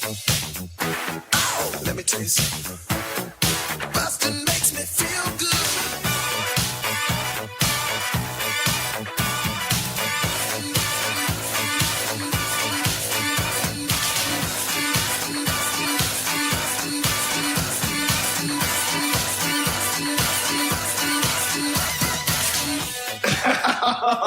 Oh, let me tell you something. Busting makes me feel good.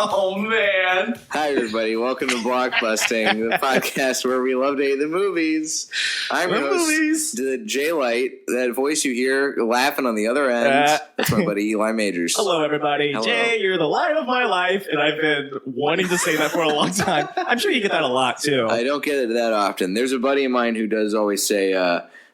Oh, man. Hi, everybody. Welcome to Blockbusting, the podcast where we love to hate the movies. I'm your host, the J-Light, that voice you hear laughing on the other end. That's my buddy Eli Majors. Hello, everybody. Hello. Jay, you're the light of my life, and I've been wanting to say that for a long time. I'm sure you get that a lot, too. I don't get it that often. There's a buddy of mine who does always say,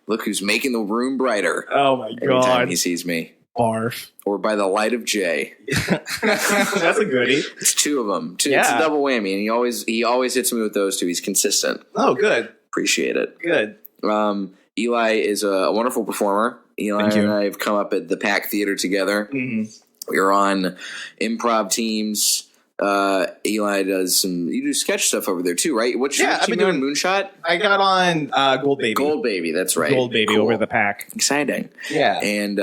look who's making the room brighter. Oh, my Every time God. he sees me. Barf. Or by the light of Jay. That's a goodie. It's two of them. It's Yeah. a double whammy, and he always hits me with those two. He's consistent. Oh, good. Appreciate it. Good. Eli is a wonderful performer. Eli and I have come up at the Pack Theater together. Mm-hmm. We're on improv teams. Eli does you do sketch stuff over there too, right? I've been doing Moonshot. I got on Gold Baby. Gold Baby, that's right. Gold Baby Cool. over the Pack. Exciting. Yeah. And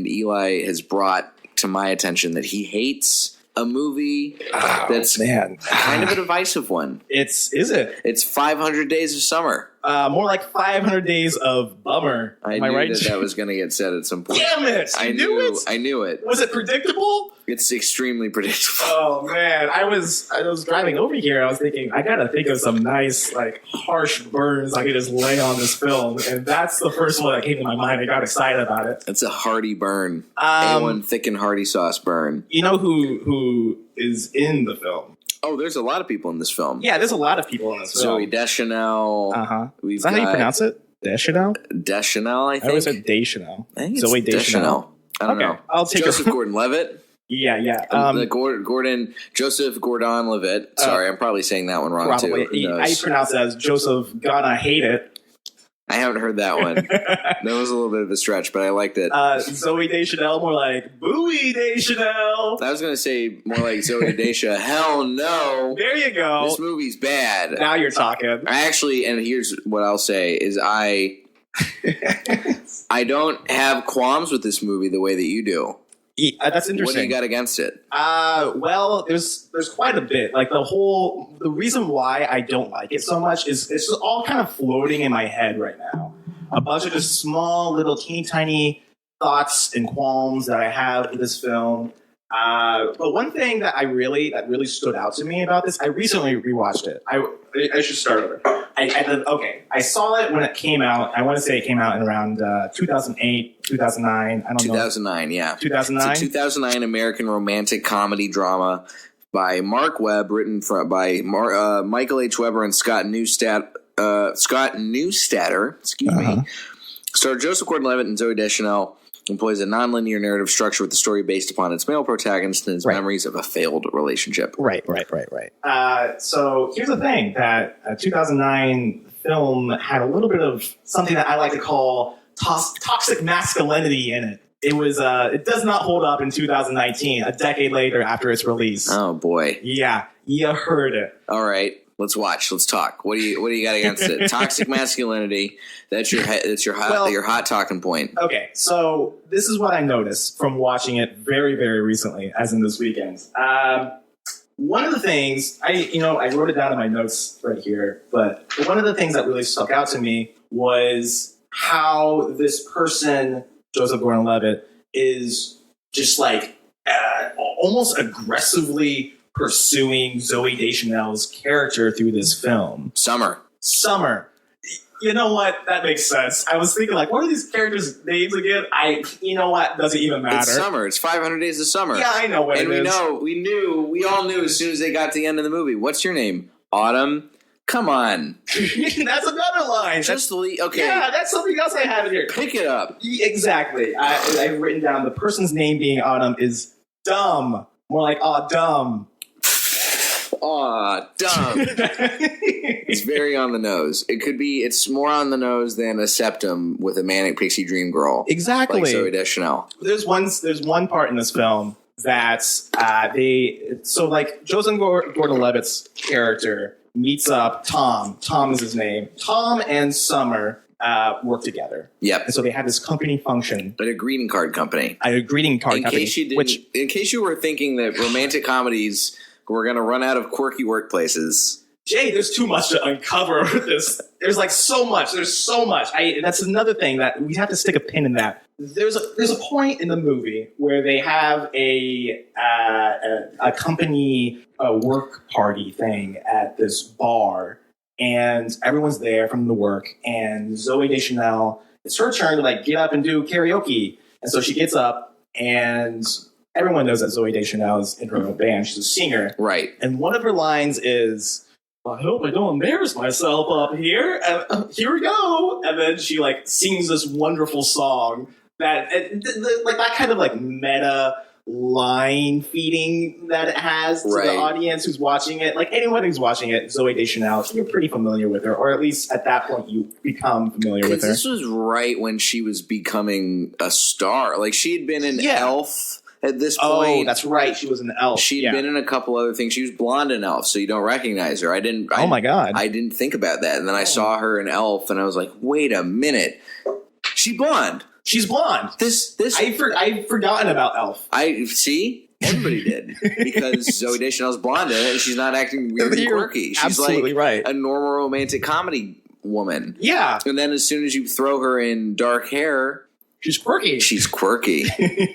Eli has brought to my attention that he hates a movie that's kind of a divisive one. Is it? It's 500 Days of Summer. More like 500 Days of Bummer. I Am I knew right? that was going to get said at some point. Damn it! I knew it. I knew it. Was it predictable? It's extremely predictable. Oh man, I was driving over here. I was thinking I gotta think of some nice, like, harsh burns I could just lay on this film, and that's the first one that came to my mind. I got excited about it. It's a hearty burn. A1 thick and hearty sauce burn. You know who is in the film? Oh, there's a lot of people in this film. Yeah, there's a lot of people in this film. Zooey Deschanel. Is that how you pronounce it? Deschanel? Deschanel, I think. I always said Deschanel. I think it's Zooey Deschanel. I don't know. I'll take Joseph Gordon-Levitt. Yeah. Joseph Gordon-Levitt. Sorry, I'm probably saying that one wrong probably. too. I pronounce it as Joseph Gonna Hate It. I haven't heard that one. That was a little bit of a stretch, but I liked it. Zooey Deschanel, more like Booey Deschanel. I was going to say more like Zooey Deschanel. Hell no. There you go. This movie's bad. Now you're talking. I actually, and here's what I'll say, is I don't have qualms with this movie the way that you do. That's interesting. What do you got against it? Well, there's quite a bit. Like the reason why I don't like it so much is it's just all kind of floating in my head right now. A bunch of just small, little, teeny tiny thoughts and qualms that I have with this film. But one thing that really stood out to me about this, I recently rewatched it. I should start over. I saw it when it came out. I want to say it came out in around 2008, 2009. I don't know. 2009, yeah. 2009? It's a 2009 American romantic comedy drama by Mark Webb, written by Michael H. Weber and Scott Neustadter. Excuse me. Starred Joseph Gordon-Levitt and Zooey Deschanel. Employs a nonlinear narrative structure with the story based upon its male protagonist and his memories of a failed relationship. Right. So here's the thing, that 2009 film had a little bit of something that I like to call toxic masculinity in it. It was it does not hold up in 2019, a decade later after its release. Oh boy. Yeah, you heard it. All right. Let's watch. Let's talk. What do you got against it? Toxic masculinity. That's your hot talking point. Okay, so this is what I noticed from watching it very, very recently, as in this weekend. One of the things I wrote it down in my notes right here, but one of the things that really stuck out to me was how this person, Joseph Gordon-Levitt, is just like almost aggressively pursuing Zooey Deschanel's character through this film. Summer. You know what? That makes sense. I was thinking, like, what are these characters' names again? You know what? Doesn't even matter. It's summer. It's 500 Days of Summer. Yeah, I know what it is. And we all knew as soon as they got to the end of the movie. What's your name? Autumn? Come on. That's another line. Okay. Yeah, that's something else I have in here. Pick it up. Exactly. I've written down the person's name being Autumn is dumb. More like, dumb. Aw, dumb. It's very on the nose. It's more on the nose than a septum with a manic pixie dream girl. Exactly. Like Zooey Deschanel. There's one part in this film that Joseph Gordon-Levitt's character meets up Tom. Tom is his name. Tom and Summer work together. Yep. And so they have this company function. At a greeting card company. A greeting card company. In case you were thinking that romantic comedies were going to run out of quirky workplaces. Jay, there's too much to uncover with this. There's like so much. There's so much. That's another thing that we have to stick a pin in that. There's a point in the movie where they have a company work party thing at this bar, and everyone's there from the work, and Zooey Deschanel, it's her turn to like get up and do karaoke. And so she gets up, and everyone knows that Zooey Deschanel is in her own band. She's a singer. Right. And one of her lines is, I hope I don't embarrass myself up here. And here we go. And then she like sings this wonderful song that like that kind of like meta line feeding that it has to the audience who's watching it. Like anyone who's watching it, Zooey Deschanel, you're pretty familiar with her, or at least at that point you become familiar with her. This was right when she was becoming a star. Like she had been an Elf. At this point, oh, that's right. She was an elf. She'd been in a couple other things. She was blonde in Elf, so you don't recognize her. Oh my god! I didn't think about that, and then I saw her in Elf, and I was like, "Wait a minute, she's blonde. She's blonde." I've forgotten about Elf. I see. Everybody did because Zooey Deschanel's blonde in it, and she's not acting weird and quirky. She's absolutely like right. A normal romantic comedy woman. Yeah, and then as soon as you throw her in dark hair. She's quirky. She's quirky.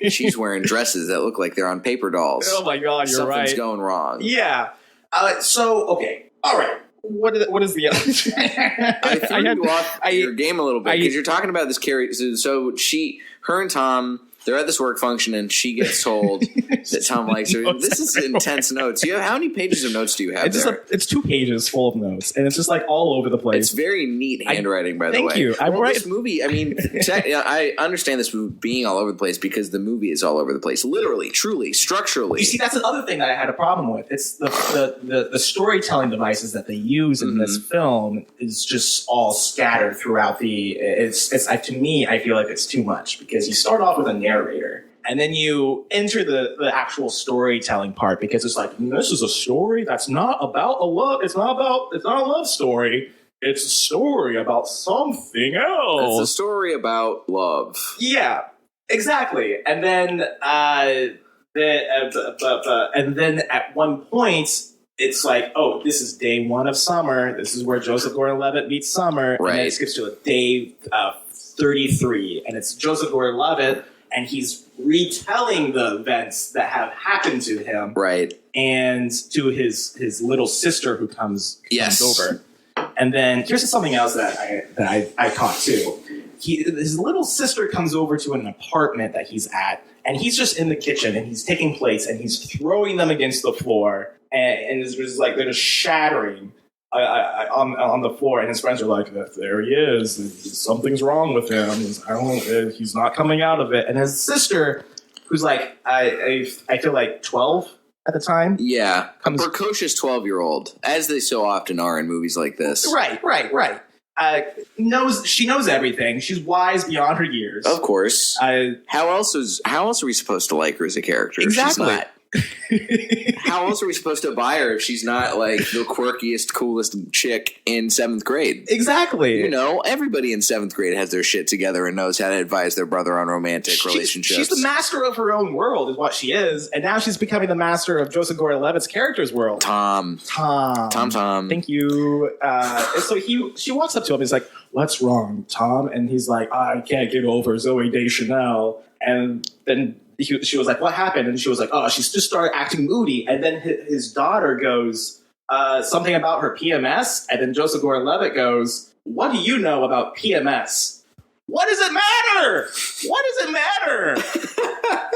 She's wearing dresses that look like they're on paper dolls. Oh my god, you're right. Something's going wrong. Yeah. So, okay. All right. What is the I threw you off your game a little bit because you're talking about this So her and Tom, they're at this work function and she gets told that Tom likes her. This is intense notes. How many pages of notes do you have there? It's 2 pages full of notes, and it's just like all over the place. It's very neat handwriting, by the way. Thank you. This movie, I mean, I understand this movie being all over the place because the movie is all over the place. Literally, truly, structurally. You see, that's another thing that I had a problem with. It's the storytelling devices that they use in this film is just all scattered throughout the. To me, I feel like it's too much because you start off with a narrator. And then you enter the actual storytelling part because it's like, this is a story that's not about a love. It's not a love story. It's a story about something else. It's a story about love. Yeah, exactly. And then, and then at one point, it's like, oh, this is day 1 of summer. This is where Joseph Gordon-Levitt meets Summer. Right. And then it skips to a day 33, and it's Joseph Gordon-Levitt. And he's retelling the events that have happened to him, right? And to his little sister who comes over. And then here's something else that I caught too. His little sister comes over to an apartment that he's at, and he's just in the kitchen and he's taking plates and he's throwing them against the floor, and it's just like they're just shattering. On the floor, and his friends are like, "There he is. Something's wrong with him. He's not coming out of it." And his sister, who's like, I feel like 12 at the time, a precocious 12-year-old, as they so often are in movies like this. Right. She knows everything. She's wise beyond her years. Of course. How else are we supposed to like her as a character? Exactly. She's not. How else are we supposed to buy her if she's not like the quirkiest, coolest chick in 7th grade? Exactly. You know, everybody in 7th grade has their shit together and knows how to advise their brother on romantic relationships. She's the master of her own world, is what she is, and now she's becoming the master of Joseph Gordon-Levitt's character's world. Tom. Thank you. And so she walks up to him. He's like, "What's wrong, Tom?" And he's like, "I can't get over Zooey Deschanel." And then she was like, "What happened?" And she was like, "Oh, she's just started acting moody." And then his daughter goes, something about her PMS. And then Joseph Gordon-Levitt goes, "What do you know about PMS?" What does it matter? What does it matter?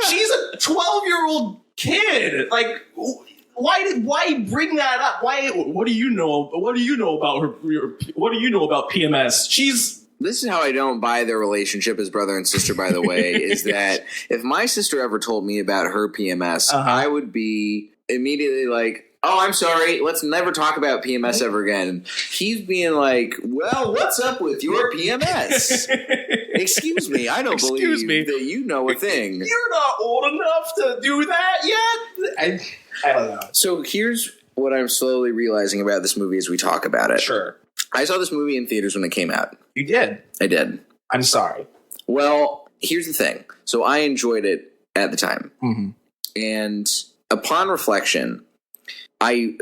She's a 12-year-old kid. Like, why bring that up? What do you know? What do you know about her? What do you know about PMS? This is how I don't buy their relationship as brother and sister, by the way, is that if my sister ever told me about her PMS, I would be immediately like, "Oh, I'm sorry. Let's never talk about PMS ever again." He's being like, "Well, what's up with your PMS?" Excuse me. I don't believe that you know a thing. You're not old enough to do that yet. I don't know. So here's what I'm slowly realizing about this movie as we talk about it. Sure. I saw this movie in theaters when it came out. You did? I did. I'm sorry. Well, here's the thing. So I enjoyed it at the time. Mm-hmm. And upon reflection, I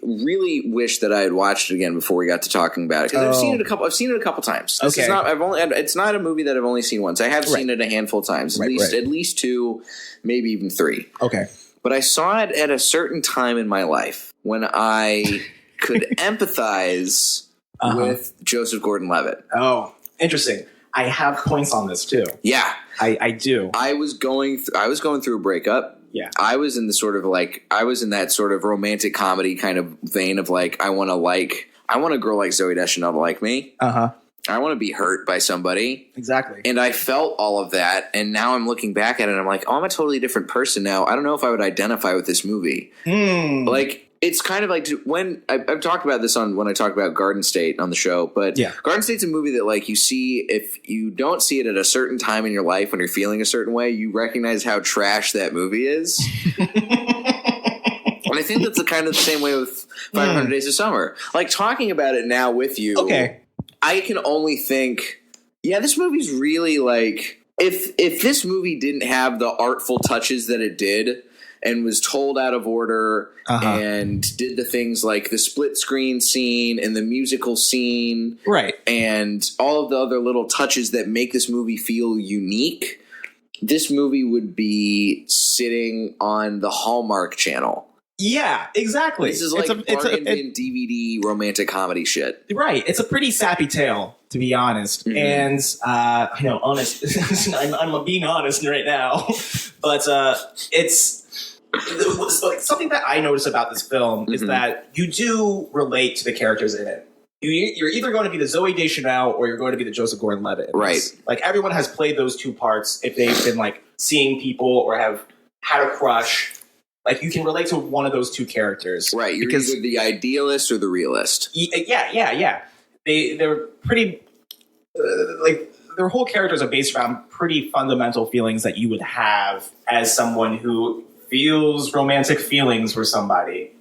really wish that I had watched it again before we got to talking about it. Because I've seen it a couple times. Okay. It's not a movie that I've only seen once. I have seen it a handful of times. At least 2, maybe even 3. Okay. But I saw it at a certain time in my life when I could empathize with Joseph Gordon-Levitt. Oh, interesting. I have points on this too. Yeah, I do. I was going through a breakup. Yeah, I was in that sort of romantic comedy kind of vein of like I want a girl like Zooey Deschanel to like me. I want to be hurt by somebody. Exactly. And I felt all of that, and now I'm looking back at it and I'm like, oh, I'm a totally different person now. I don't know if I would identify with this movie. Like, it's kind of like when I've talked about this when I talk about Garden State on the show, but Garden State's a movie that like you see, if you don't see it at a certain time in your life when you're feeling a certain way, you recognize how trash that movie is. And I think that's kind of the same way with 500 Days of Summer. Like talking about it now with you, I can only think, this movie's really like if this movie didn't have the artful touches that it did and was told out of order and did the things like the split screen scene and the musical scene, right, and all of the other little touches that make this movie feel unique, this movie would be sitting on the Hallmark Channel. Yeah, exactly. This is like bargain DVD romantic comedy shit. Right. It's a pretty sappy tale, to be honest. And, honest. I'm being honest right now. But it's something that I notice about this film is that you do relate to the characters in it. You're either going to be the Zooey Deschanel or you're going to be the Joseph Gordon-Levitt. Right. Like everyone has played those two parts if they've been like seeing people or have had a crush. Like, you can relate to one of those two characters. Right. You're either the idealist or the realist. Yeah. They're pretty... their whole characters are based around pretty fundamental feelings that you would have as someone who feels romantic feelings for somebody.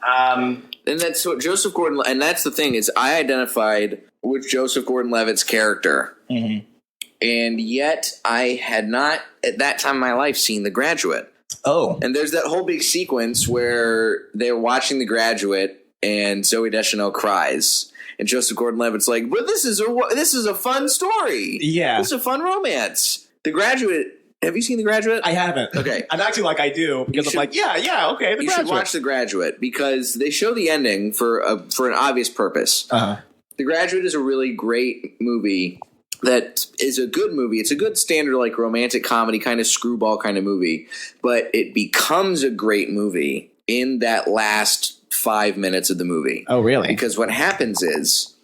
And that's what Joseph Gordon... And that's the thing, is I identified with Joseph Gordon-Levitt's character. And yet, I had not, at that time in my life, seen The Graduate. Oh. And there's that whole big sequence where they're watching The Graduate and Zooey Deschanel cries. And Joseph Gordon-Levitt's like, but this is a fun story. Yeah. This is a fun romance. The Graduate, have you seen The Graduate? I haven't. Okay. I'm acting like I do because I'm like, okay, The Graduate. You should watch The Graduate because they show the ending for an obvious purpose. The Graduate is a really great movie. That is a good movie. It's a good standard, like romantic comedy, kind of screwball kind of movie. But it becomes a great movie in that last 5 minutes of the movie. Oh, really? Because what happens is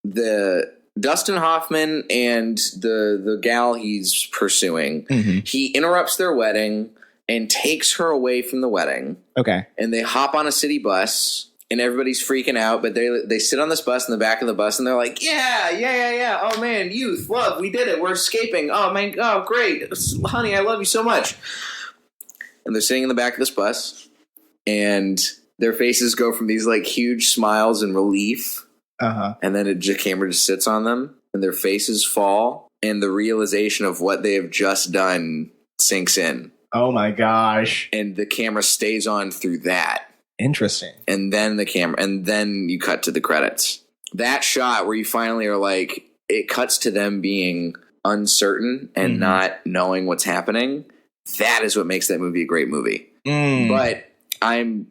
the Dustin Hoffman and the gal he's pursuing, he interrupts their wedding and takes her away from the wedding. Okay. And they hop on a city bus. And everybody's freaking out, but they sit on this bus in the back of the bus, and they're like, yeah. Oh, man, youth, love, we did it. We're escaping. Oh, man, oh, great. Honey, I love you so much. And they're sitting in the back of this bus, and their faces go from these, like, huge smiles and relief, and then the camera just sits on them, and their faces fall, and the realization of what they have just done sinks in. Oh, my gosh. And the camera stays on through that. Interesting. And then you cut to the credits. That shot where you finally are like, it cuts to them being uncertain and not knowing what's happening. That is what makes that movie a great movie. But I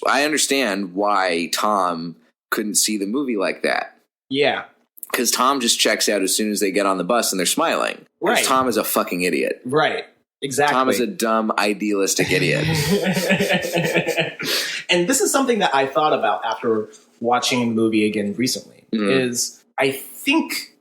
understand why Tom couldn't see the movie like that. Yeah. Because Tom just checks out as soon as they get on the bus and they're smiling. Right. Tom is a fucking idiot. Right. Exactly. Tom is a dumb, idealistic idiot. And this is something that I thought about after watching the movie again recently. Is I think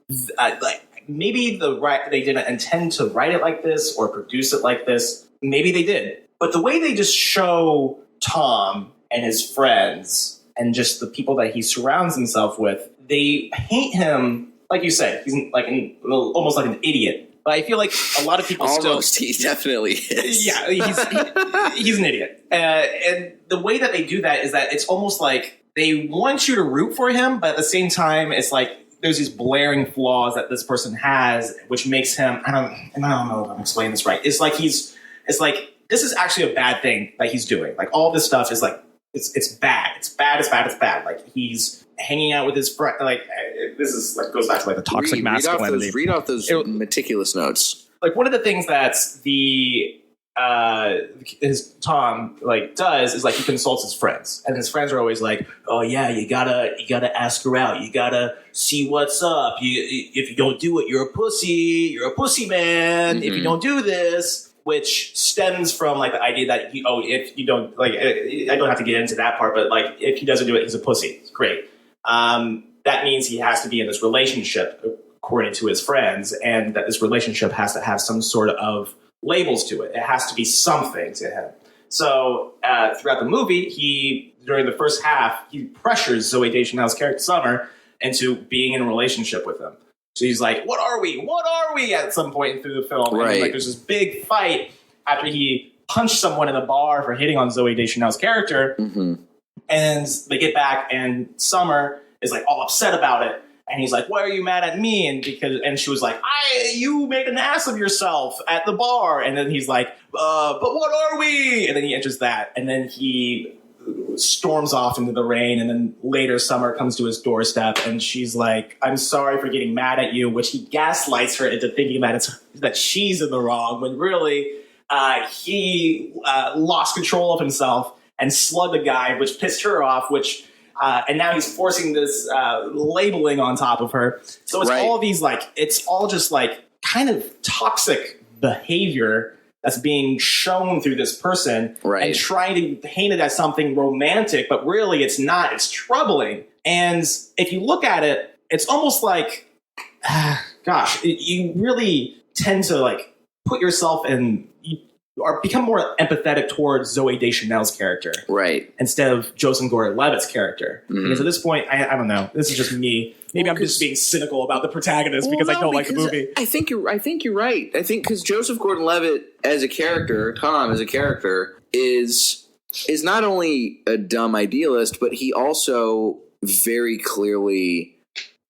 maybe they didn't intend to write it like this or produce it like this. Maybe they did. But the way they just show Tom and his friends and just the people that he surrounds himself with, they paint him, like you said, he's like almost like an idiot. But I feel like a lot of people Almost, he definitely is. Yeah, he's an idiot. And the way that they do that is that it's almost like they want you to root for him, but at the same time, it's like there's these blaring flaws that this person has, which makes him, I don't know if I'm explaining this right. It's like this is actually a bad thing that he's doing. Like all this stuff is like, it's bad. It's bad. Like he's hanging out with his friend. Like this is like goes back to like the toxic masculinity. Read off those meticulous notes. Like one of the things that his Tom like does is like he consults his friends, and his friends are always like, "Oh yeah, you gotta ask her out. You gotta see what's up. If you don't do it, you're a pussy. You're a pussy man. If you don't do this." Which stems from like the idea that if you don't like, I don't have to get into that part, but like if he doesn't do it, he's a pussy. It's great. That means he has to be in this relationship according to his friends, and that this relationship has to have some sort of labels to it. It has to be something to him. So throughout the movie, during the first half, he pressures Zooey Deschanel's character Summer into being in a relationship with him. So he's like, what are we at some point through the film? Right. And like there's this big fight after he punched someone in the bar for hitting on Zooey Deschanel's character. And they get back and Summer is like all upset about it. And he's like, why are you mad at me? And she was like, you made an ass of yourself at the bar. And then he's like, but what are we? And then he enters that. And then he storms off into the rain, and then later Summer comes to his doorstep and she's like, I'm sorry for getting mad at you, which he gaslights her into thinking that she's in the wrong, when really he lost control of himself and slugged a guy, which pissed her off, and now he's forcing this labeling on top of her. So it's all these like, it's all just like kind of toxic behavior that's being shown through this person and trying to paint it as something romantic, but really it's not. It's troubling. And if you look at it, it's almost like, you really tend to like put yourself in, or become more empathetic towards Zooey Deschanel's character. Right. Instead of Joseph Gordon-Levitt's character. Because at this point, I don't know. This is just me. Maybe I'm just being cynical about the protagonist because I don't like the movie. I think you're right. I think because Joseph Gordon-Levitt as a character, Tom as a character, is not only a dumb idealist, but he also very clearly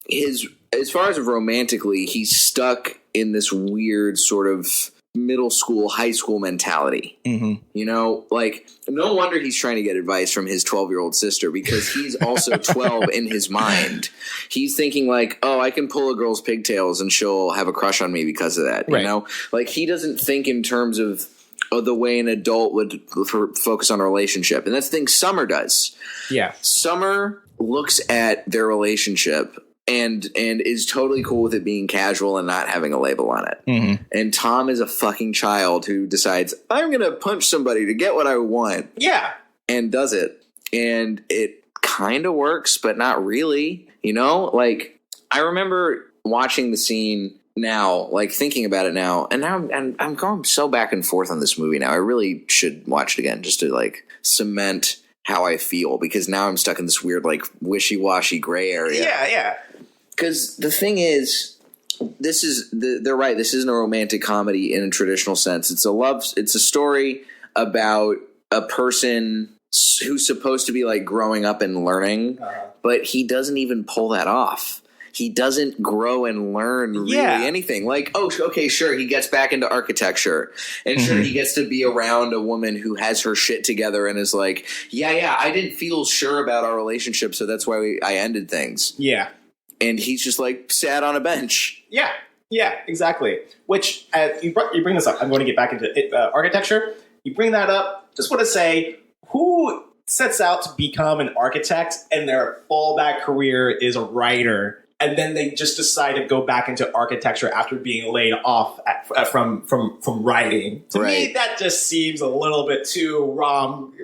as far as romantically, he's stuck in this weird sort of middle school, high school mentality. You know, like no wonder he's trying to get advice from his 12-year-old sister, because he's also 12 in his mind. He's thinking like, oh, I can pull a girl's pigtails and she'll have a crush on me because of that. You know, like he doesn't think in terms of the way an adult would focus on a relationship. And that's the thing Summer does. Yeah. Summer looks at their relationship and is totally cool with it being casual and not having a label on it. And Tom is a fucking child who decides, I'm going to punch somebody to get what I want. Yeah. And does it. And it kind of works, but not really. You know, like I remember watching the scene now, like thinking about it now, and now I'm going so back and forth on this movie now. I really should watch it again just to like cement how I feel, because now I'm stuck in this weird like wishy-washy gray area. Yeah. Because the thing is, they're right. This isn't a romantic comedy in a traditional sense. It's a story about a person who's supposed to be like growing up and learning, but he doesn't even pull that off. He doesn't grow and learn really anything. Like, oh, okay, sure, he gets back into architecture, and sure, he gets to be around a woman who has her shit together and is like, yeah, I didn't feel sure about our relationship, so that's why I ended things. Yeah. And he's just like sat on a bench. Yeah, exactly. Which you bring this up. I'm going to get back into architecture. You bring that up. Just want to say, who sets out to become an architect and their fallback career is a writer, and then they just decide to go back into architecture after being laid off from writing? To me, that just seems a little bit too rom-com.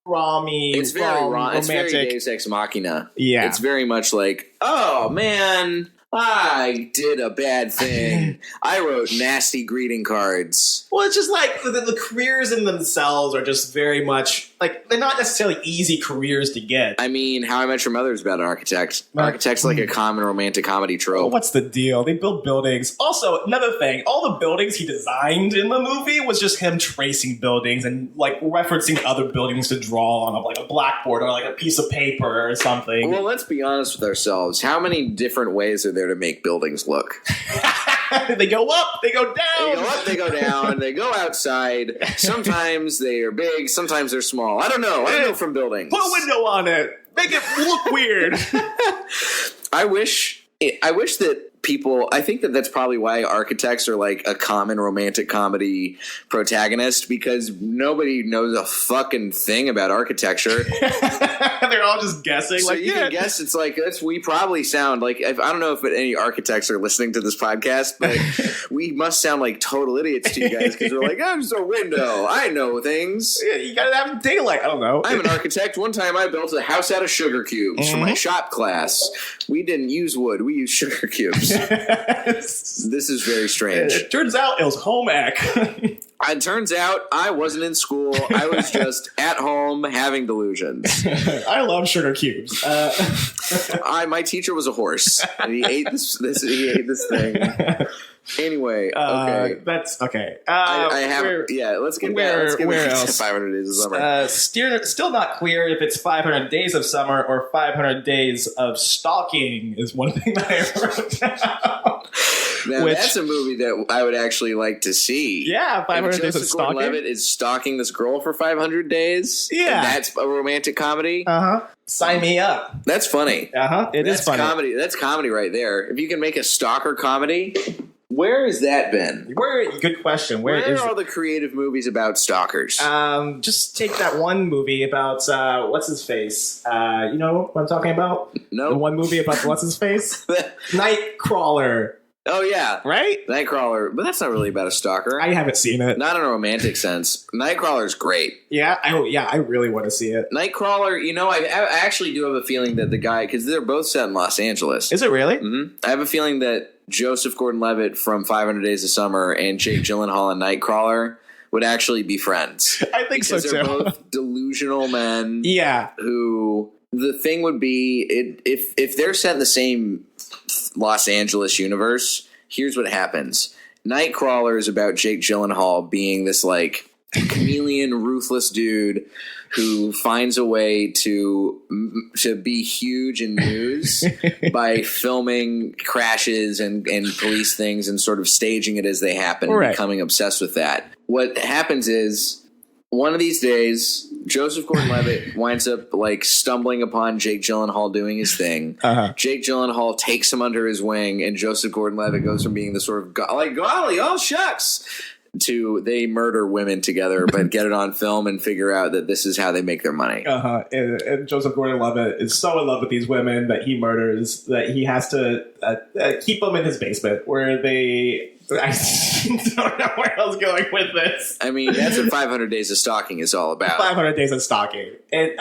It's very romantic. It's very Deus Ex Machina. Yeah. It's very much like, oh, man, I did a bad thing. I wrote nasty greeting cards. Well, it's just like the careers in themselves are just very much like they're not necessarily easy careers to get. I mean, How I Met Your Mother is about an architect. Architect's like a common romantic comedy trope. Well, what's the deal? They build buildings. Also, another thing, all the buildings he designed in the movie was just him tracing buildings and like referencing other buildings to draw on like a blackboard or like a piece of paper or something. Well, let's be honest with ourselves. How many different ways are there to make buildings look? They go up, they go down. They go up, they go down, they go outside. Sometimes they are big, sometimes they're small. I don't know. I don't know from buildings. Put a window on it. Make it look weird. I wish that people, I think that that's probably why architects are like a common romantic comedy protagonist, because nobody knows a fucking thing about architecture. They're all just guessing. So you can guess. It's like we probably sound like, I don't know if any architects are listening to this podcast, but we must sound like total idiots to you guys because we're like, I'm just a window. I know things. Yeah, you gotta have daylight. I don't know. I'm an architect. One time I built a house out of sugar cubes for my shop class. We didn't use wood. We used sugar cubes. This is very strange. It turns out it was home ec. It turns out I wasn't in school. I was just at home having delusions. I love sugar cubes. My teacher was a horse, and he ate this. He ate this thing. Anyway, okay, that's okay. I have. Let's get back to 500 Days of Summer. Still not clear if it's 500 Days of Summer or 500 Days of Stalking is one thing that I wrote down. Now, that's a movie that I would actually like to see. Yeah, 500 Days of Stalking. Gordon-Levitt is stalking this girl for 500 days. Yeah. And that's a romantic comedy. Sign me up. That's funny. It is funny. Comedy. That's comedy right there. If you can make a stalker comedy, where has that been? Good question. Where are all the creative movies about stalkers? Just take that one movie about what's his face. You know what I'm talking about? No. The one movie about what's his face? Nightcrawler. Oh, yeah. Right? Nightcrawler. But that's not really about a stalker. I haven't seen it. Not in a romantic sense. Nightcrawler's great. Yeah? I really want to see it. Nightcrawler, I actually do have a feeling that the guy, because they're both set in Los Angeles. Is it really? Mm-hmm. I have a feeling that Joseph Gordon-Levitt from 500 Days of Summer and Jake Gyllenhaal and Nightcrawler would actually be friends. I think so, too. They're both delusional men. Yeah. Who, the thing would be, if they're set in the same Los Angeles universe, here's what happens. Nightcrawler is about Jake Gyllenhaal being this like chameleon, ruthless dude who finds a way to be huge in news by filming crashes and police things and sort of staging it as they happen and becoming obsessed with that. What happens is, one of these days, Joseph Gordon-Levitt winds up like stumbling upon Jake Gyllenhaal doing his thing. Jake Gyllenhaal takes him under his wing, and Joseph Gordon-Levitt goes from being the sort of golly, oh shucks, to they murder women together, but get it on film and figure out that this is how they make their money. And Joseph Gordon-Levitt is so in love with these women that he murders that he has to keep them in his basement where they... I don't know where I was going with this. I mean, that's what 500 Days of Stalking is all about. 500 Days of Stalking. It,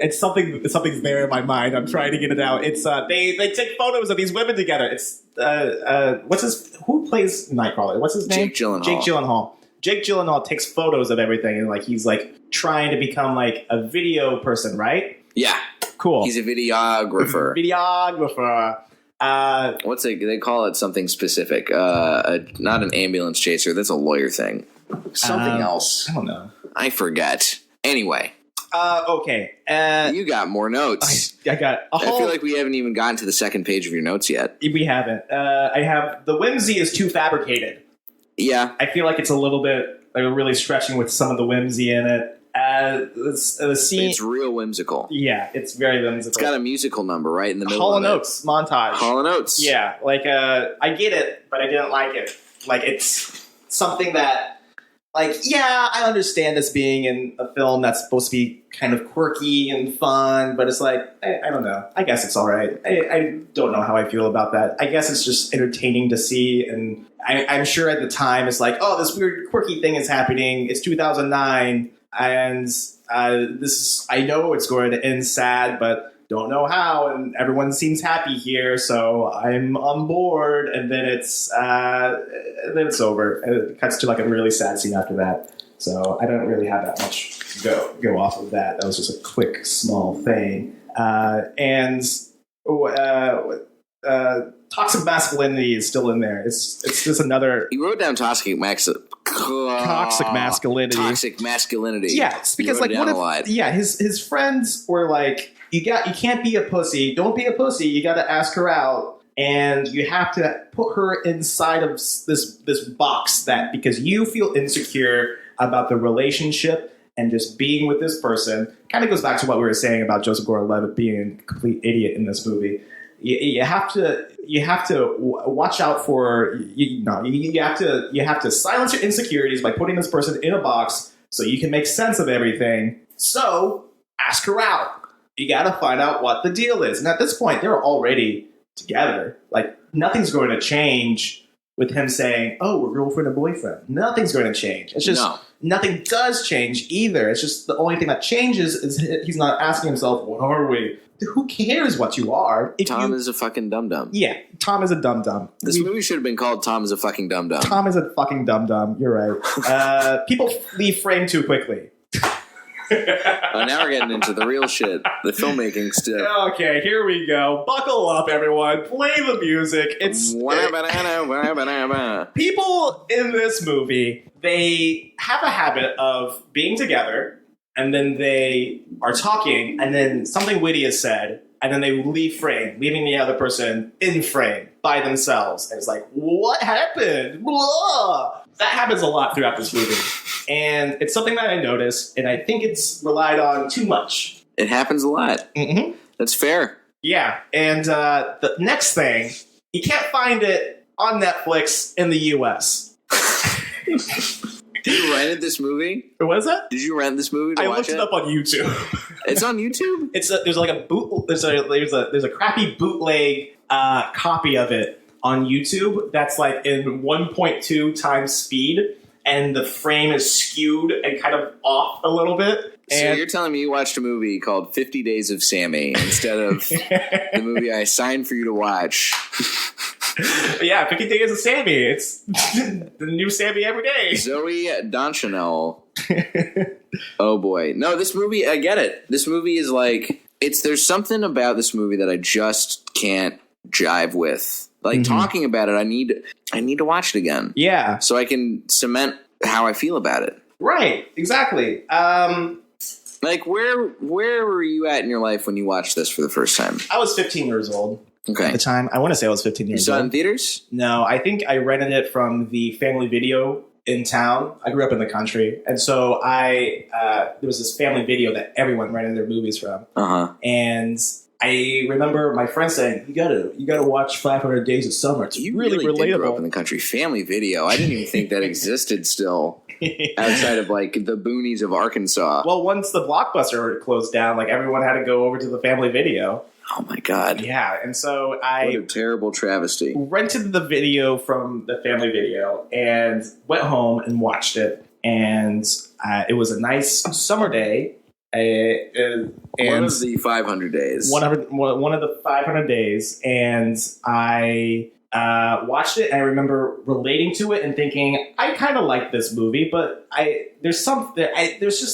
it's something's there in my mind. I'm trying to get it out. It's they take photos of these women together. It's who plays Nightcrawler? What's his name? Jake Gyllenhaal. Jake Gyllenhaal takes photos of everything and like he's like trying to become like a video person, right? Yeah. Cool. He's a videographer. They call it something specific. Not an ambulance chaser. That's a lawyer thing. Something else. I don't know. I forget. Anyway. Okay. You got more notes. I got a whole... I feel like we haven't even gotten to the second page of your notes yet. We haven't. I have the whimsy is too fabricated. Yeah. I feel like it's a little bit really stretching with some of the whimsy in it. The scene, it's real whimsical. Yeah, it's very whimsical. It's got a musical number right in the middle. Hall & Oates montage. Hall & Oates. Yeah, like I get it, but I didn't like it. Like it's something that like, yeah, I understand this being in a film that's supposed to be kind of quirky and fun, but it's like, I don't know. I guess it's all right. I don't know how I feel about that. I guess it's just entertaining to see, and I'm sure at the time it's like, oh, this weird quirky thing is happening. It's 2009, and I know it's going to end sad, but don't know how, and everyone seems happy here, so I'm on board. And then it's over. And it cuts to like a really sad scene after that. So I don't really have that much go off of that. That was just a quick, small thing. Toxic masculinity is still in there. It's just another. You wrote down toxic masculinity. Toxic masculinity. Yeah, it's because like what if his friends were like, you can't be a pussy. Don't be a pussy. You got to ask her out, and you have to put her inside of this box that because you feel insecure about the relationship and just being with this person. Kind of goes back to what we were saying about Joseph Gordon-Levitt being a complete idiot in this movie. You have to watch out for you have to silence your insecurities by putting this person in a box so you can make sense of everything. So ask her out. You got to find out what the deal is. And at this point, they're already together. Like, nothing's going to change with him saying, oh, we're girlfriend and boyfriend. Nothing's going to change. It's just, nothing does change either. It's just the only thing that changes is he's not asking himself, what are we? Who cares what you are? Tom is a fucking dum-dum. Yeah, Tom is a dum-dum. This movie should have been called Tom is a fucking dum-dum. Tom is a fucking dum-dum. You're right. People leave frame too quickly. Now we're getting into the real shit, the filmmaking stuff. Okay, here we go. Buckle up, everyone. Play the music. People in this movie, they have a habit of being together, and then they are talking, and then something witty is said, and then they leave frame, leaving the other person in frame by themselves. And it's like, what happened? Blah. That happens a lot throughout this movie. And it's something that I noticed, and I think it's relied on too much. It happens a lot. Mm-hmm. That's fair. Yeah, and the next thing, you can't find it on Netflix in the U.S. You rented this movie? What is that? Did you rent this movie to watch looked it up on YouTube. It's on YouTube? There's like a boot. There's a crappy bootleg copy of it on YouTube that's like in 1.2 times speed, and the frame is skewed and kind of off a little bit. So you're telling me you watched a movie called 50 Days of Sammy instead of the movie I signed for you to watch. Yeah, 50 Days of Sammy. It's the new Sammy every day. Zooey Deschanel. Oh boy. No, this movie, I get it. This movie is like, there's something about this movie that I just can't jive with. Like, talking about it, I need to watch it again. Yeah. So I can cement how I feel about it. Right. Exactly. Like, where were you at in your life when you watched this for the first time? I was 15 years old. Okay. At the time. I want to say I was 15 years old. You saw it in theaters? No, I think I rented it from the Family Video in town. I grew up in the country. And so there was this Family Video that everyone rented their movies from. Uh-huh. And I remember my friend saying, you gotta watch 500 Days of Summer. It's really relatable. Did grow up in the country. Family Video. I didn't even think that existed still outside of like the boonies of Arkansas. Well, once the Blockbuster closed down, like everyone had to go over to the Family Video. Oh my God. Yeah, and so I... What a terrible travesty. Rented the video from the Family Video and went home and watched it. And it was a nice summer day. And one of the 500 days. One of the 500 days. And I watched it, and I remember relating to it and thinking, I kind of like this movie, but there's just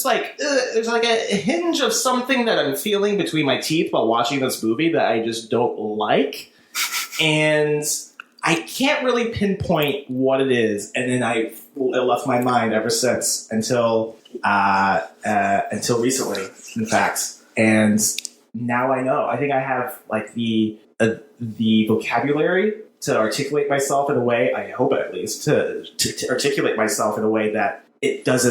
like there's like a hinge of something that I'm feeling between my teeth while watching this movie that I just don't like, and I can't really pinpoint what it is. And then it left my mind ever since until recently, in fact. And now I know. I think I have like the vocabulary to articulate myself in a way, I hope at least, to articulate myself in a way that there's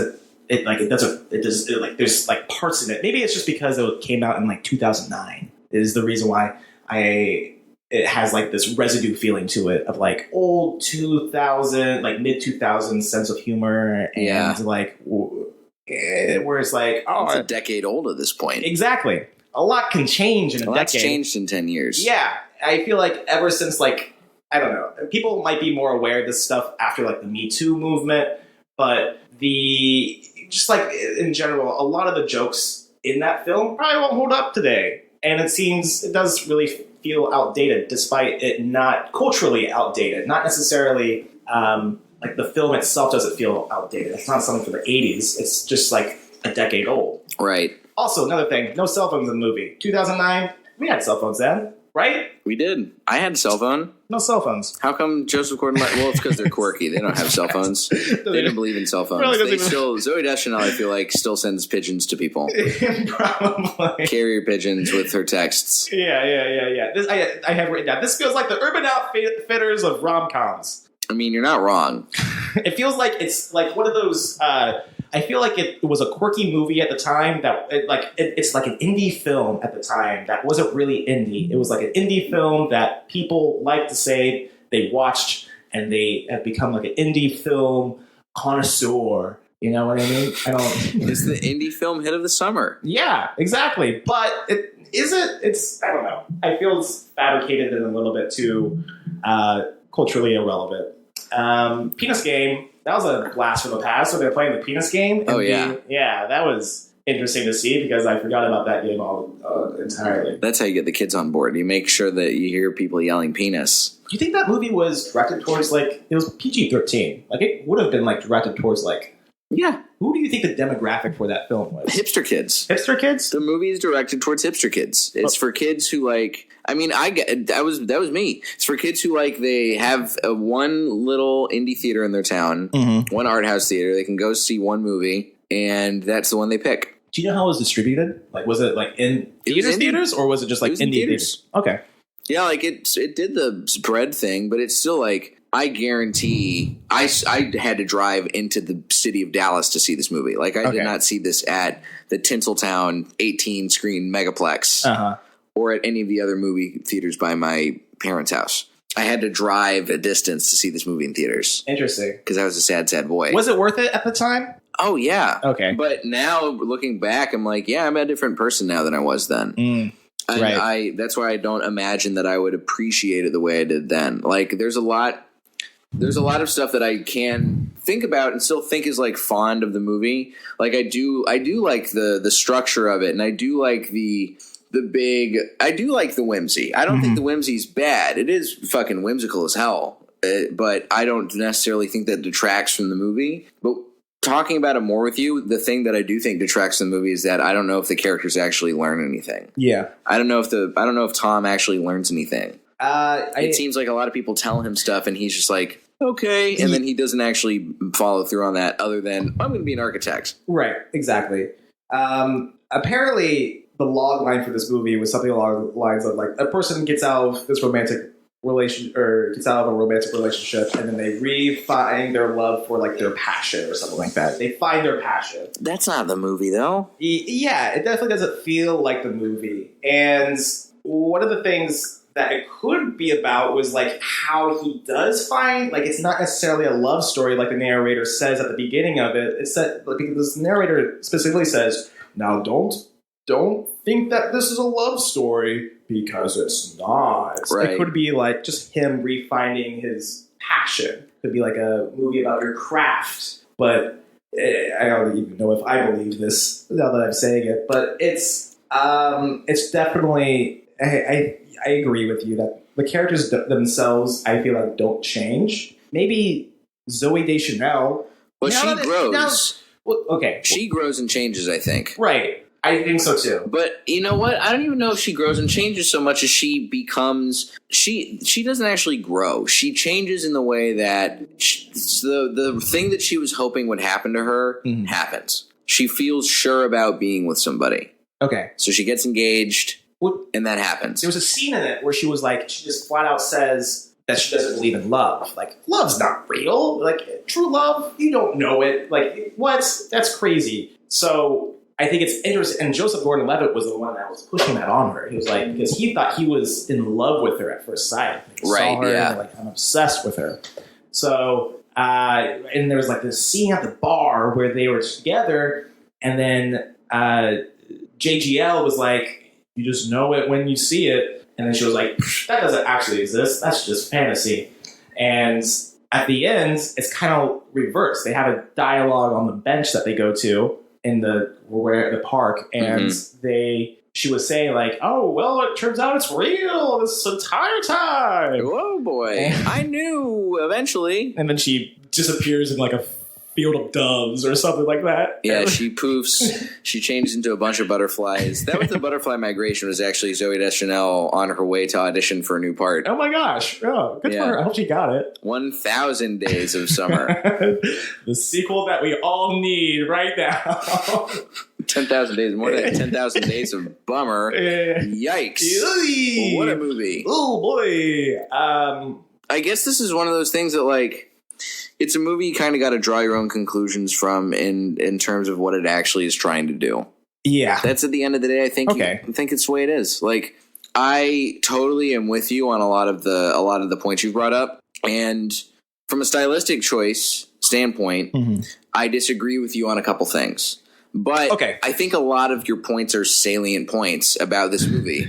like parts in it. Maybe it's just because it came out in like 2009 is the reason why I it has like this residue feeling to it of like old 2000, like mid 2000s sense of humor, and like where it's like, it's a decade old at this point. Exactly. A lot can change in a decade. Lot's changed in 10 years. Yeah. I feel like ever since, like, I don't know, people might be more aware of this stuff after like the Me Too movement, but just like in general, a lot of the jokes in that film probably won't hold up today. And it does really feel outdated, despite it not culturally outdated, not necessarily like the film itself doesn't feel outdated. It's not something from the 80s. It's just like a decade old. Right. Also, another thing, no cell phones in the movie. 2009, we had cell phones then, right? We did. I had a cell phone. No cell phones. How come Joseph Gordon-Levitt? Well, it's because they're quirky. They don't have cell phones. They don't believe in cell phones. Zooey Deschanel, I feel like, still sends pigeons to people. Probably. Carrier pigeons with her texts. Yeah. I have written down. This feels like the Urban Outfitters of rom-coms. I mean, you're not wrong. It feels like it's like one of those... I feel like it was a quirky movie at the time that it's like an indie film at the time that wasn't really indie. It was like an indie film that people like to say they watched and they have become like an indie film connoisseur. You know what I mean? It's the indie film hit of the summer. Yeah, exactly. But it's I don't know. I feel it's fabricated and a little bit too culturally irrelevant. Penis Game. That was a blast from the past. So they're playing the penis game. Yeah, that was interesting to see because I forgot about that game entirely. That's how you get the kids on board. You make sure that you hear people yelling penis. Do you think that movie was directed towards like it was PG-13? Like it would have been like directed towards like Who do you think the demographic for that film was? Hipster Kids. Hipster Kids? The movie is directed towards hipster kids. It's for kids who like. I mean, that was me. It's for kids who like they have one little indie theater in their town, one art house theater. They can go see one movie, and that's the one they pick. Do you know how it was distributed? Like, was it like in theaters, or was it just like indie theaters? Okay. Yeah, like it did the spread thing, but it's still like. I guarantee I had to drive into the city of Dallas to see this movie. Like, I did not see this at the Tinseltown 18-screen megaplex or at any of the other movie theaters by my parents' house. I had to drive a distance to see this movie in theaters. Interesting. Because I was a sad, sad boy. Was it worth it at the time? Oh, yeah. Okay. But now, looking back, I'm like, yeah, I'm a different person now than I was then. Right. That's why I don't imagine that I would appreciate it the way I did then. Like, there's a lot of stuff that I can think about and still think is like fond of the movie. Like I do like the structure of it, and I do like the whimsy. I don't think the whimsy's bad. It is fucking whimsical as hell, but I don't necessarily think that detracts from the movie. But talking about it more with you, the thing that I do think detracts from the movie is that I don't know if the characters actually learn anything. Yeah, I don't know if Tom actually learns anything. It seems like a lot of people tell him stuff and he's just like, okay. And then he doesn't actually follow through on that other than, I'm going to be an architect. Right. Exactly. Apparently the log line for this movie was something along the lines of like a person gets out of this romantic relation or gets out of a romantic relationship and then they refine their love for like their passion or something like that. They find their passion. That's not the movie though. Yeah, it definitely doesn't feel like the movie. And one of the things that it could be about was like how he does find, like it's not necessarily a love story like the narrator says at the beginning of it. It's that because this narrator specifically says, now don't think that this is a love story because it's not. Right. It could be like just him refining his passion. It could be like a movie about your craft, but I don't even know if I believe this now that I'm saying it, but it's definitely, I agree with you that the characters themselves, I feel like, don't change. Maybe Zooey Deschanel. Well, she grows. She grows and changes, I think. Right. I think so, too. But you know what? I don't even know if she grows and changes so much as she becomes... She doesn't actually grow. She changes in the way that the thing that she was hoping would happen to her happens. She feels sure about being with somebody. Okay. So she gets engaged... And that happens. There was a scene in it where she was like, she just flat out says that she doesn't believe in love. Like, love's not real. Like, true love, you don't know it. Like, what? That's crazy. So I think it's interesting. And Joseph Gordon-Levitt was the one that was pushing that on her. He was like, because he thought he was in love with her at first sight. He saw her and like, I'm obsessed with her. So, and there was like this scene at the bar where they were together, and then JGL was like, you just know it when you see it. And then she was like, that doesn't actually exist. That's just fantasy. And at the end, it's kind of reversed. They have a dialogue on the bench that they go to in the park, and she was saying like, oh, well, it turns out it's real this entire time. Oh, boy. I knew eventually. And then she disappears in like a field of doves or something like that. Yeah, she poofs. She changes into a bunch of butterflies. That was the butterfly migration, was actually Zooey Deschanel on her way to audition for a new part. Oh my gosh. Oh, good for her. I hope she got it. 1,000 Days of Summer. The sequel that we all need right now. 10,000 Days. More than 10,000 Days of Bummer. Yikes. What a movie. Oh boy. I guess this is one of those things that like, it's a movie you kind of got to draw your own conclusions from in terms of what it actually is trying to do. Yeah. That's at the end of the day, I think I think it's the way it is. Like, I totally am with you on a lot of the points you brought up. And from a stylistic choice standpoint, I disagree with you on a couple things. But I think a lot of your points are salient points about this movie.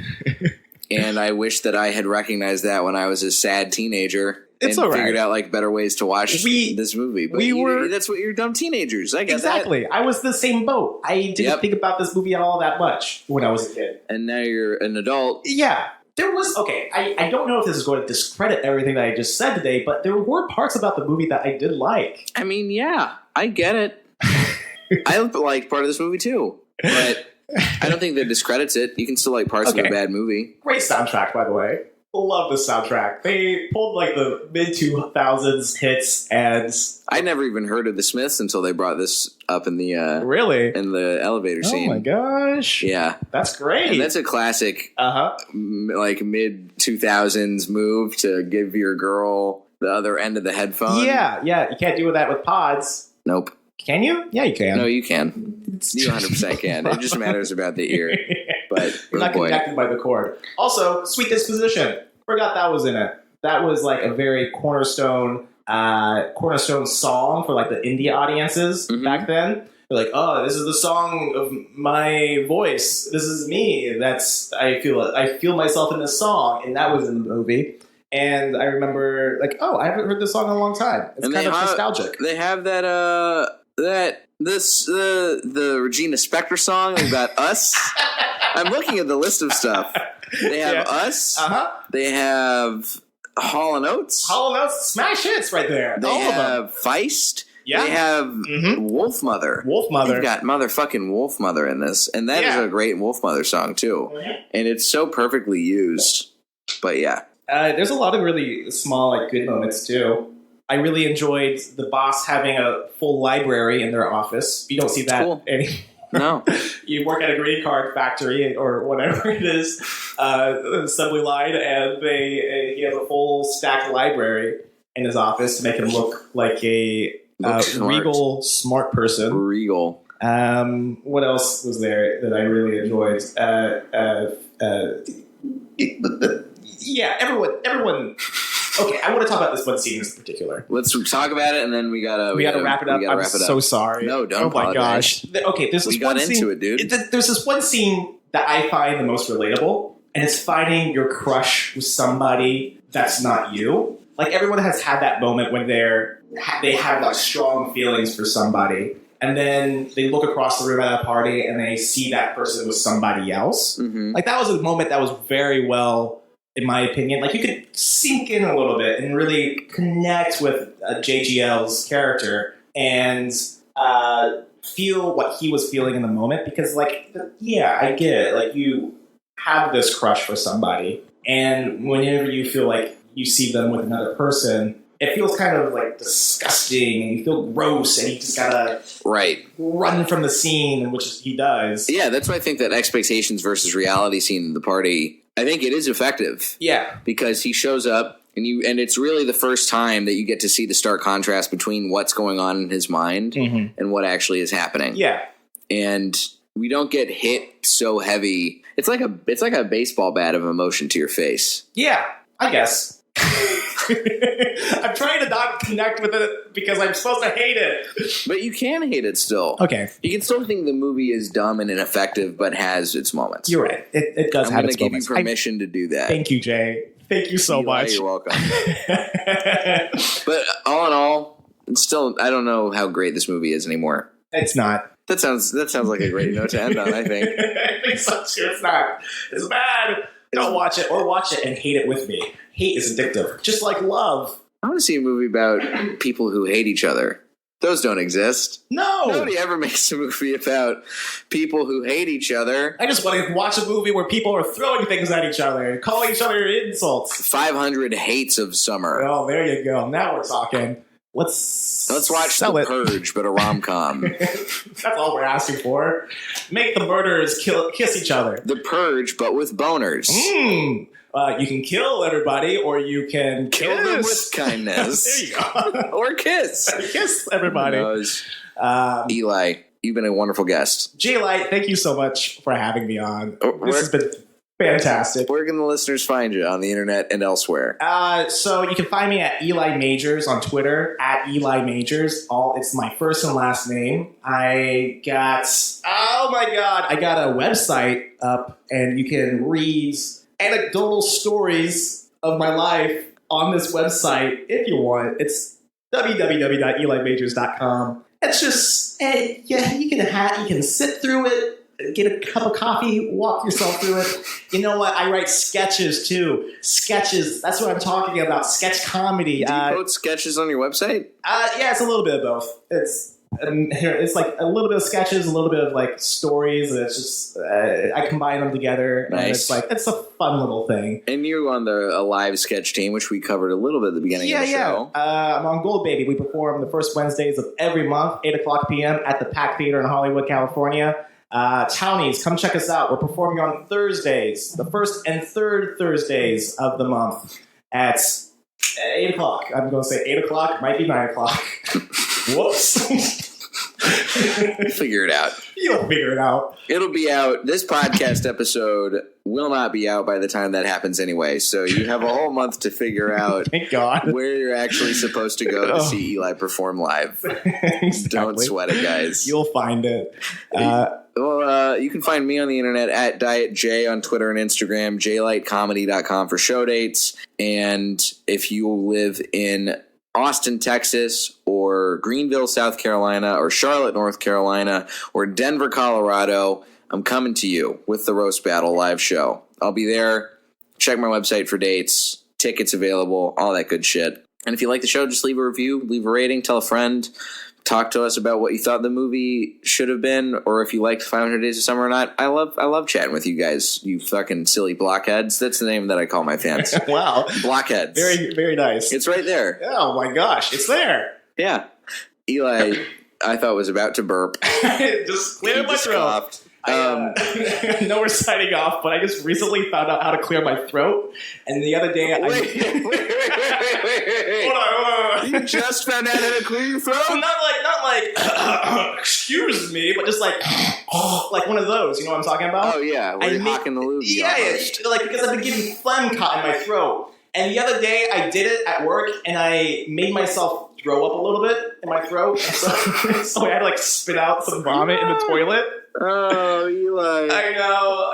And I wish that I had recognized that when I was a sad teenager. It's and all right. Figured out like better ways to watch this movie. But that's what you're dumb teenagers. I get exactly. that. I was the same boat. I didn't think about this movie at all that much when I was a kid. And now you're an adult. Yeah. There was, I don't know if this is going to discredit everything that I just said today, but there were parts about the movie that I did like. I mean, yeah, I get it. I like part of this movie too. But I don't think that discredits it. You can still like parts of a bad movie. Great soundtrack, by the way. Love the soundtrack. They pulled like the mid-2000s hits, and I never even heard of the Smiths until they brought this up in the really in the elevator scene. Oh my gosh! Yeah, that's great. And that's a classic, like mid-2000s move to give your girl the other end of the headphone. Yeah. You can't do that with pods. Nope. Can you? Yeah, you can. No, you can. You 100% can. It just matters about the ear. But you're not connected by the cord. Also, Sweet Disposition. Forgot that was in it. That was like a very cornerstone song for like the indie audiences back then. They're like, oh, this is the song of my voice. This is me. I feel myself in this song, and that was in the movie. And I remember like, oh, I haven't heard this song in a long time. It's kind of nostalgic. They have the Regina Spektor song about Us. I'm looking at the list of stuff. They have Us. They have Hall & Oates. Hall & Oates, smash hits right there. They have Feist. Yeah. They have Wolf Mother. You've got motherfucking Wolf Mother in this. And that is a great Wolf Mother song, too. And it's so perfectly used. But yeah. There's a lot of really small, like, good moments, too. I really enjoyed the boss having a full library in their office. You don't see that No. You work at a green card factory or whatever it is, assembly line, and he has a full stacked library in his office to make him look like a regal, smart person. Regal. What else was there that I really enjoyed? Yeah, everyone. Okay, I want to talk about this one scene in particular. Let's talk about it, and then we gotta wrap it up. I'm so sorry. No, don't. Oh my gosh. Okay, there's this one scene. Into it, dude. There's this one scene that I find the most relatable, and it's finding your crush with somebody that's not you. Like everyone has had that moment when they have like strong feelings for somebody, and then they look across the room at a party and they see that person with somebody else. Like that was a moment that was very well. In my opinion, like you could sink in a little bit and really connect with JGL's character and feel what he was feeling in the moment. Because, like, yeah, I get it. Like, you have this crush for somebody, and whenever you feel like you see them with another person, it feels kind of like disgusting, and you feel gross, and you just gotta run from the scene, which he does. Yeah, that's why I think that expectations versus reality scene in the party. I think it is effective. Yeah. Because he shows up and it's really the first time that you get to see the stark contrast between what's going on in his mind and what actually is happening. Yeah. And we don't get hit so heavy. It's like a baseball bat of emotion to your face. Yeah, I guess. I'm trying to not connect with it because I'm supposed to hate it. But you can hate it still. Okay. You can still think the movie is dumb and ineffective, but has its moments. You're right. It does have its moments. I'm going to give you permission to do that. Thank you, Jay. Thank you so much. You're welcome. But all in all, it's still, I don't know how great this movie is anymore. It's not. That sounds like a great note to end on, I think. I think so too. It's not. It's bad. Don't watch it or watch it and hate it with me. Hate is addictive. Just like love. I want to see a movie about people who hate each other. Those don't exist. No. Nobody ever makes a movie about people who hate each other. I just want to watch a movie where people are throwing things at each other and calling each other insults. 500 Hates of Summer. Oh, there you go. Now we're talking. Let's watch The Purge, but a rom-com. That's all we're asking for. Make the murderers kiss each other. The Purge, but with boners. You can kill everybody, or you can kill them with kindness. There you go. Or kiss. Kiss everybody. Eli, you've been a wonderful guest. J-Light, thank you so much for having me on. This has been fantastic. Where can the listeners find you on the internet and elsewhere? So you can find me at Eli Majors on Twitter, at Eli Majors. It's my first and last name. I got a website up, and you can read anecdotal stories of my life on this website if you want. It's www.elimajors.com. It's just, you can sit through it, get a cup of coffee, walk yourself through it. You know what? I write sketches too. Sketches. That's what I'm talking about. Sketch comedy. Do you post sketches on your website? Yeah, it's a little bit of both. It's like a little bit of sketches, a little bit of like stories. And it's just I combine them together. Nice. And it's a fun little thing. And you on a live sketch team, which we covered a little bit at the beginning of the show. I'm on Gold Baby. We perform the first Wednesdays of every month, 8:00 p.m. at the Pack Theater in Hollywood, California. Townies, come check us out. We're performing on Thursdays, the first and third Thursdays of the month at 8 o'clock. I'm going to say 8 o'clock, might be 9 o'clock. Whoops. Figure it out. You'll figure it out. It'll be out. This podcast episode will not be out by the time that happens anyway. So you have a whole month to figure out Thank God. where you're actually supposed to go to see Eli perform live. Exactly. Don't sweat it, guys. You'll find it. You can find me on the internet at Diet J on Twitter and Instagram, jlightcomedy.com for show dates. And if you live in Austin, Texas, or Greenville, South Carolina, or Charlotte, North Carolina, or Denver, Colorado, I'm coming to you with the Roast Battle live show. I'll be there. Check my website for dates, tickets available, all that good shit. And if you like the show, just leave a review, leave a rating, tell a friend. Talk to us about what you thought the movie should have been, or if you liked 500 Days of Summer or not. I love chatting with you guys, you fucking silly blockheads. That's the name that I call my fans. Wow. Blockheads. Very, very nice. It's right there. Oh my gosh, it's there. Yeah. Eli, I thought was about to burp. Just clear my throat. I know we're signing off, but I just recently found out how to clear my throat. And the other day, Wait. Hold on. You just found out how to clear your throat? Not like, excuse me, but just like one of those. You know what I'm talking about? Oh yeah, where you're hawking the lube. Yeah, like because I've been getting phlegm caught in my throat. And the other day, I did it at work, and I made myself throw up a little bit in my throat. So I had to like spit out some vomit in the toilet. Oh, Eli. I know.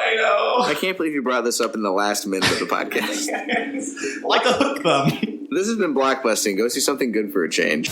I can't believe you brought this up in the last minute of the podcast. Like to hook them. This has been Blockbusting. Go see something good for a change.